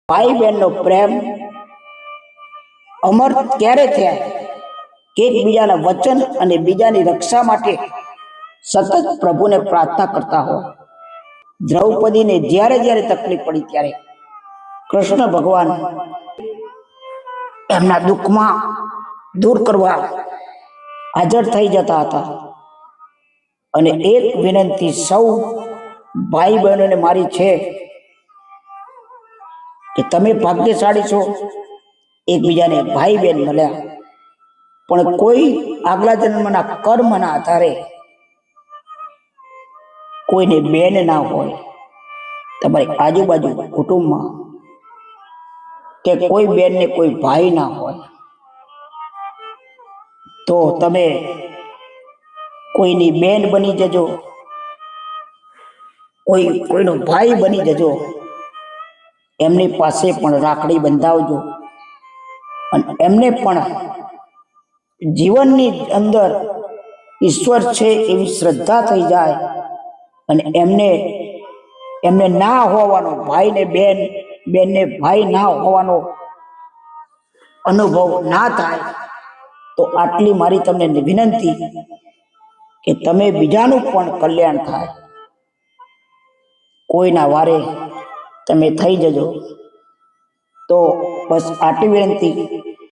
ભાઈ બહેનનો પ્રેમ અમર ક્યારે થયા કે એકબીજાના વચન અને બીજાની રક્ષા માટે સતત પ્રભુને પ્રાર્થના કરતા હોય। દ્રૌપદીને જ્યારે જ્યારે તકલીફ પડી ત્યારે કૃષ્ણ ભગવાન એમના દુઃખમાં દૂર કરવા હાજર થઈ જતા હતા। અને એક વિનંતી સૌ ભાઈ બહેનોને મારી છે કે તમે ભાગ્યશાળી છો, એકબીજાને ભાઈ બહેન મળ્યા, પણ કોઈ આગલા જન્મના કર્મના આધારે કોઈને બેન ના હોય તમારી આજુબાજુ કુટુંબમાં, કે કોઈ બેન ને કોઈ ભાઈ ના હોય, તો તમે કોઈની બેન બની જજો, કોઈનો ભાઈ બની જજો, એમની પાસે પણ રાખડી બંધાવજો અને એમને પણ જીવનની અંદર ઈશ્વર છે એવી શ્રદ્ધા થઈ જાય અને એમને ના હોવાનો, ભાઈને બેન, બેનને ભાઈ ના હોવાનો અનુભવ ના થાય। તો આટલી મારી તમને વિનંતી કે તમે બીજાનું પણ કલ્યાણ થાય, કોઈના વારે તમે થઈ જજો। તો બસ આટલી વિનંતી